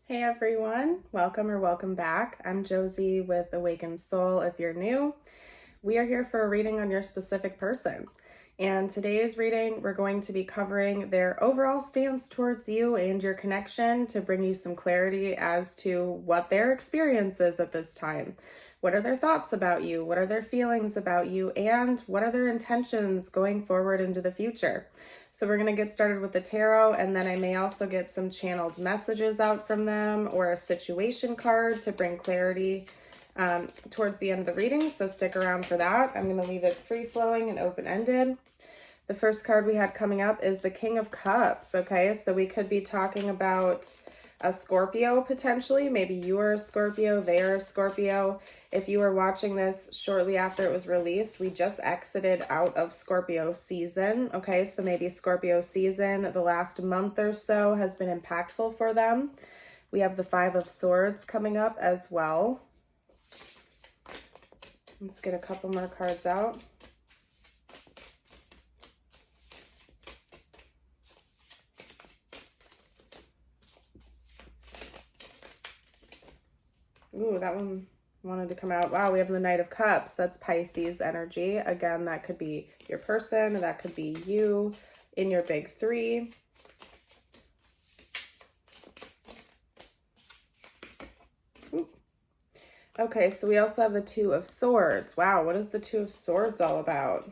Hey everyone, welcome or welcome back. I'm Josie with Awakened Soul. If you're new, we are here for a reading on your specific person. And today's reading, we're going to be covering their overall stance towards you and your connection to bring you some clarity as to what their experience is at this time. What are their thoughts about you? What are their feelings about you? And what are their intentions going forward into the future? So we're going to get started with the tarot, and then I may also get some channeled messages out from them or a situation card to bring clarity towards the end of the reading. So stick around for that. I'm going to leave it free-flowing and open-ended. The first card we had coming up is the King of Cups. Okay, so we could be talking about a Scorpio potentially. Maybe you are a Scorpio, they are a Scorpio. If you were watching this shortly after it was released, we just exited out of Scorpio season. Okay, so maybe Scorpio season, the last month or so has been impactful for them. We have the Five of Swords coming up as well. Let's get a couple more cards out. Ooh, that one wanted to come out. Wow, we have the Knight of Cups. That's Pisces energy. Again, that could be your person. That could be you in your big three. Ooh. Okay, so we also have the Two of Swords. Wow, what is the Two of Swords all about?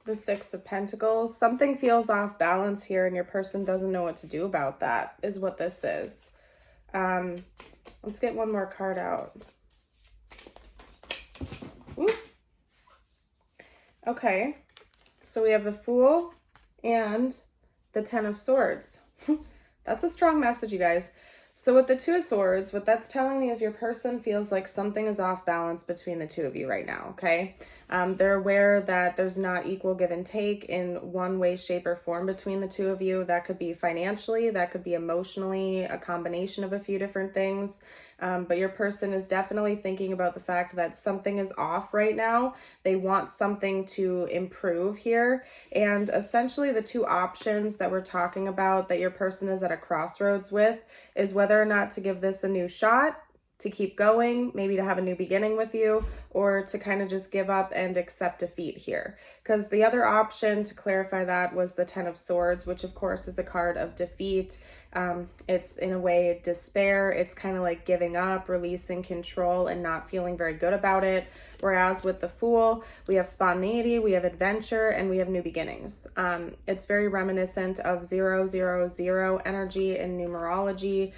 The Six of Pentacles. Something feels off balance here and your person doesn't know what to do about that, is what this is. Let's get one more card out. Ooh. Okay, so we have the Fool and the Ten of Swords. That's a strong message, you guys. So with the Two of Swords, what that's telling me is your person feels like something is off balance between the two of you right now, okay? They're aware that there's not equal give and take in one way, shape, or form between the two of you. That could be financially, that could be emotionally, a combination of a few different things. But your person is definitely thinking about the fact that something is off right now. They want something to improve here. And essentially the two options that we're talking about that your person is at a crossroads with is whether or not to give this a new shot, to keep going, maybe to have a new beginning with you, or to kind of just give up and accept defeat here. Because the other option, to clarify that, was the Ten of Swords, which of course is a card of defeat. It's in a way despair. It's kind of like giving up, releasing control, and not feeling very good about it. Whereas with the Fool, we have spontaneity, we have adventure, and we have new beginnings. It's very reminiscent of 000 energy in numerology.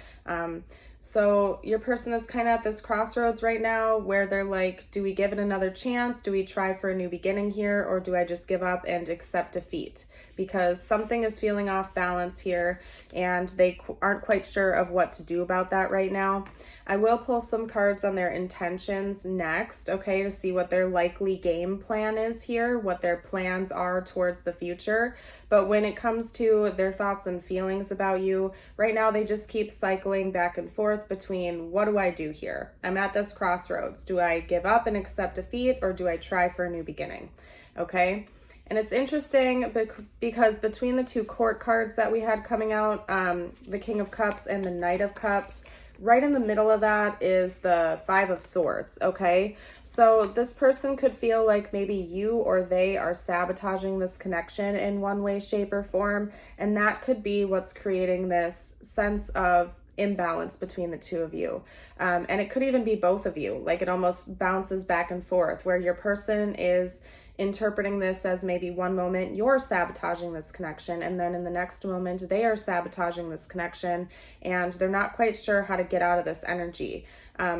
So your person is kind of at this crossroads right now where they're like, do we give it another chance? Do we try for a new beginning here? Or do I just give up and accept defeat? Because something is feeling off balance here and they aren't quite sure of what to do about that right now. I will pull some cards on their intentions next, okay, to see what their likely game plan is here, what their plans are towards the future. But when it comes to their thoughts and feelings about you, right now they just keep cycling back and forth between, what do I do here? I'm at this crossroads. Do I give up and accept defeat, or do I try for a new beginning? Okay. And it's interesting because between the two court cards that we had coming out, the King of Cups and the Knight of Cups, right in the middle of that is the Five of Swords, okay? So this person could feel like maybe you or they are sabotaging this connection in one way, shape, or form, and that could be what's creating this sense of imbalance between the two of you. And it could even be both of you. Like it almost bounces back and forth where your person is interpreting this as maybe one moment you're sabotaging this connection, and then in the next moment they are sabotaging this connection and they're not quite sure how to get out of this energy.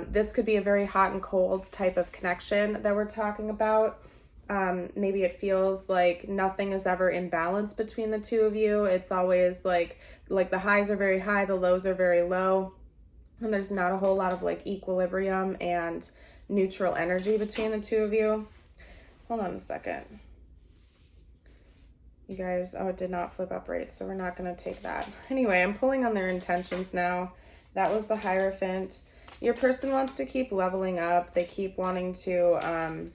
This could be a very hot and cold type of connection that we're talking about. Maybe it feels like nothing is ever in balance between the two of you. It's always like the highs are very high, the lows are very low, and there's not a whole lot of like equilibrium and neutral energy between the two of you. Hold on a second. You guys, oh, it did not flip up right, so we're not going to take that. Anyway, I'm pulling on their intentions now. That was the Hierophant. Your person wants to keep leveling up. They keep wanting to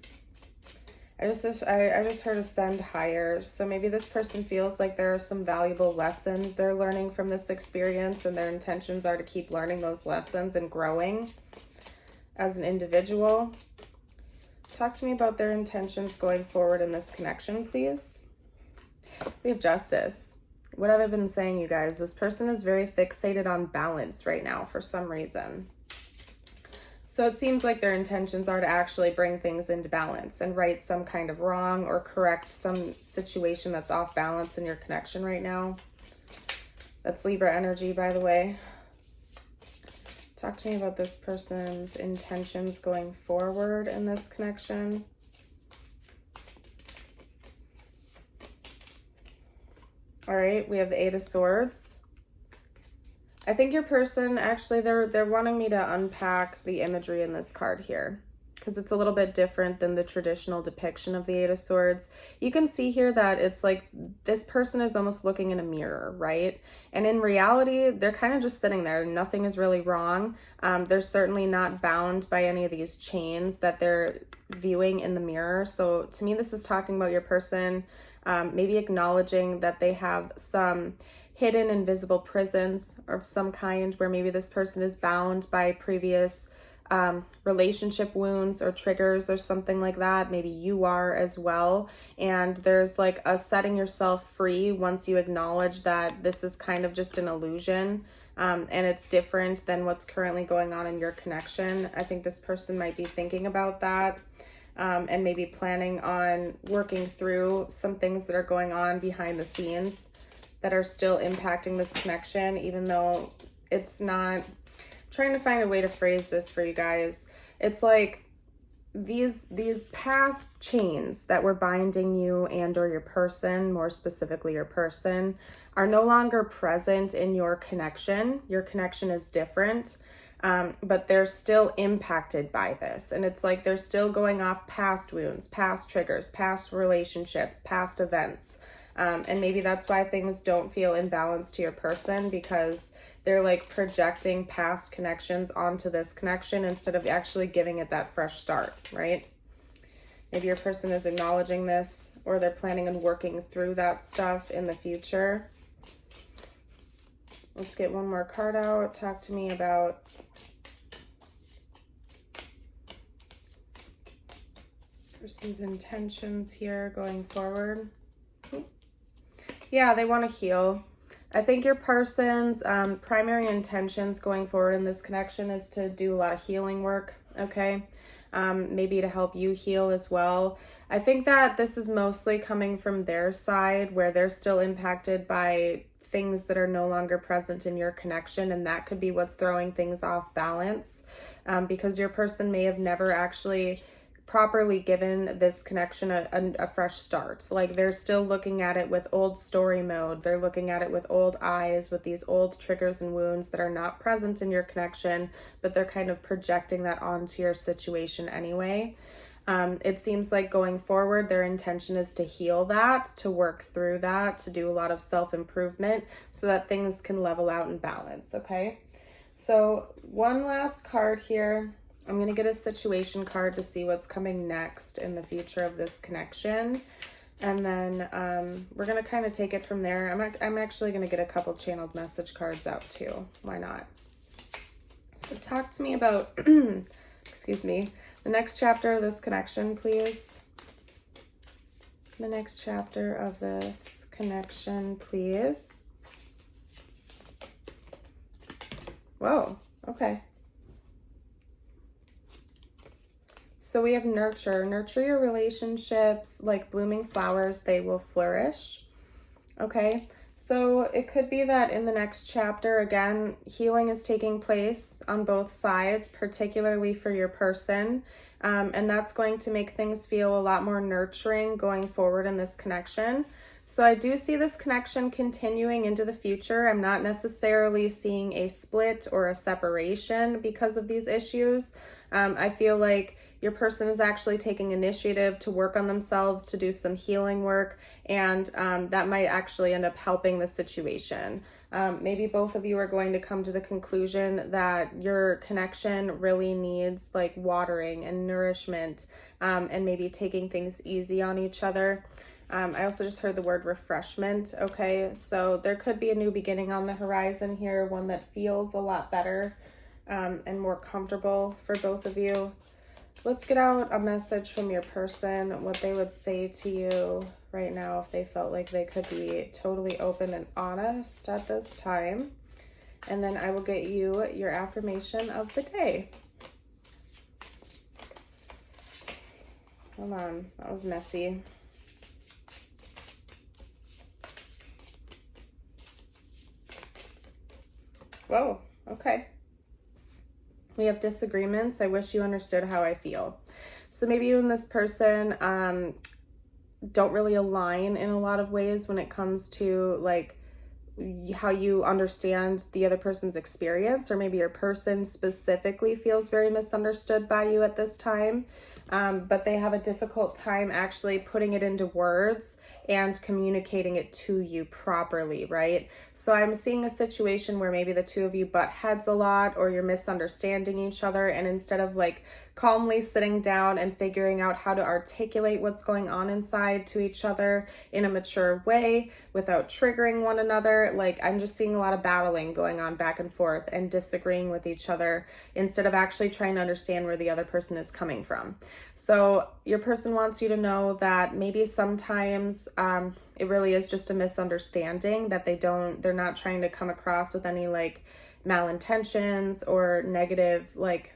I just heard ascend higher. So maybe this person feels like there are some valuable lessons they're learning from this experience, and their intentions are to keep learning those lessons and growing as an individual. Talk to me about their intentions going forward in this connection, please. We have justice. What have I been saying, you guys? This person is very fixated on balance right now for some reason. So it seems like their intentions are to actually bring things into balance and right some kind of wrong or correct some situation that's off balance in your connection right now. That's Libra energy, by the way. Talk to me about this person's intentions going forward in this connection. All right, we have the 8 of Swords. I think your person, actually, they're wanting me to unpack the imagery in this card here, because it's a little bit different than the traditional depiction of the 8 of Swords. You can see here that it's like this person is almost looking in a mirror, right? And in reality, they're kind of just sitting there. Nothing is really wrong. They're certainly not bound by any of these chains that they're viewing in the mirror. So to me, this is talking about your person maybe acknowledging that they have some hidden invisible prisons of some kind, where maybe this person is bound by previous relationship wounds or triggers or something like that. Maybe you are as well. And there's like a setting yourself free once you acknowledge that this is kind of just an illusion and it's different than what's currently going on in your connection. I think this person might be thinking about that. And maybe planning on working through some things that are going on behind the scenes that are still impacting this connection, even though it's not. I'm trying to find a way to phrase this for you guys. It's like these past chains that were binding you and or your person, more specifically your person, are no longer present in your connection. Your connection is different. But they're still impacted by this. And it's like they're still going off past wounds, past triggers, past relationships, past events. And maybe that's why things don't feel in balance to your person, because they're like projecting past connections onto this connection instead of actually giving it that fresh start, right? Maybe your person is acknowledging this, or they're planning on working through that stuff in the future. Let's get one more card out. Talk to me about this person's intentions here going forward. Yeah, they want to heal. I think your person's primary intentions going forward in this connection is to do a lot of healing work, okay? Maybe to help you heal as well. I think that this is mostly coming from their side, where they're still impacted by things that are no longer present in your connection, and that could be what's throwing things off balance, because your person may have never actually properly given this connection a fresh start. Like they're still looking at it with old story mode. They're looking at it with old eyes, with these old triggers and wounds that are not present in your connection, but they're kind of projecting that onto your situation anyway. It seems like going forward, their intention is to heal that, to work through that, to do a lot of self-improvement so that things can level out and balance, okay? So one last card here. I'm going to get a situation card to see what's coming next in the future of this connection. And then we're going to kind of take it from there. I'm actually going to get a couple channeled message cards out too. Why not? So talk to me about, excuse me, the next chapter of this connection, please. The next chapter of this connection, please. Whoa, okay. So we have nurture. Nurture your relationships like blooming flowers, they will flourish. Okay, so it could be that in the next chapter, again, healing is taking place on both sides, particularly for your person. And that's going to make things feel a lot more nurturing going forward in this connection. So I do see this connection continuing into the future. I'm not necessarily seeing a split or a separation because of these issues. I feel like your person is actually taking initiative to work on themselves, to do some healing work, and that might actually end up helping the situation. Maybe both of you are going to come to the conclusion that your connection really needs like watering and nourishment and maybe taking things easy on each other. I also just heard the word refreshment. Okay, so there could be a new beginning on the horizon here, one that feels a lot better and more comfortable for both of you. Let's get out a message from your person, what they would say to you right now if they felt like they could be totally open and honest at this time. And then I will get you your affirmation of the day. Hold on, that was messy. Whoa, okay. We have disagreements. I wish you understood how I feel. So maybe you and this person don't really align in a lot of ways when it comes to like how you understand the other person's experience, or maybe your person specifically feels very misunderstood by you at this time. But they have a difficult time actually putting it into words and communicating it to you properly, right? So I'm seeing a situation where maybe the two of you butt heads a lot, or you're misunderstanding each other, and instead of like calmly sitting down and figuring out how to articulate what's going on inside to each other in a mature way without triggering one another, like I'm just seeing a lot of battling going on back and forth and disagreeing with each other instead of actually trying to understand where the other person is coming from. So your person wants you to know that maybe sometimes it really is just a misunderstanding, that they're not trying to come across with any like malintentions or negative like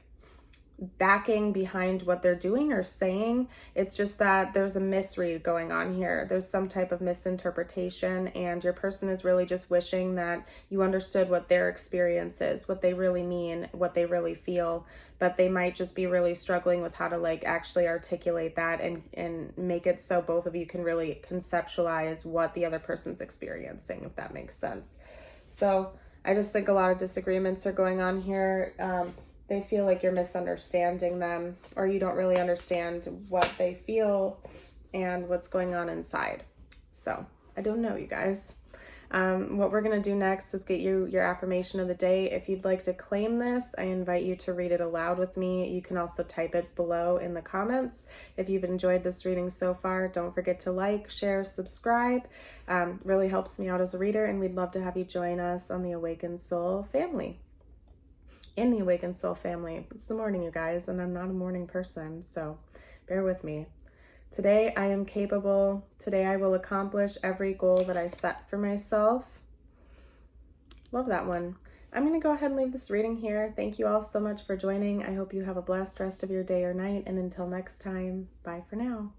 backing behind what they're doing or saying. It's just that there's a misread going on here. There's some type of misinterpretation, and your person is really just wishing that you understood what their experience is, what they really mean, what they really feel, but they might just be really struggling with how to like actually articulate that and make it so both of you can really conceptualize what the other person's experiencing, if that makes sense. So I just think a lot of disagreements are going on here. They feel like you're misunderstanding them, or you don't really understand what they feel and what's going on inside. So I don't know, you guys. What we're going to do next is get you your affirmation of the day. If you'd like to claim this, I invite you to read it aloud with me. You can also type it below in the comments. If you've enjoyed this reading so far, don't forget to like, share, subscribe. Really helps me out as a reader, and we'd love to have you join us on the Awakened Soul family. In the Awakened Soul family. It's the morning, you guys, and I'm not a morning person, so bear with me. Today I am capable. Today I will accomplish every goal that I set for myself. Love that one. I'm going to go ahead and leave this reading here. Thank you all so much for joining. I hope you have a blessed rest of your day or night, and until next time, bye for now.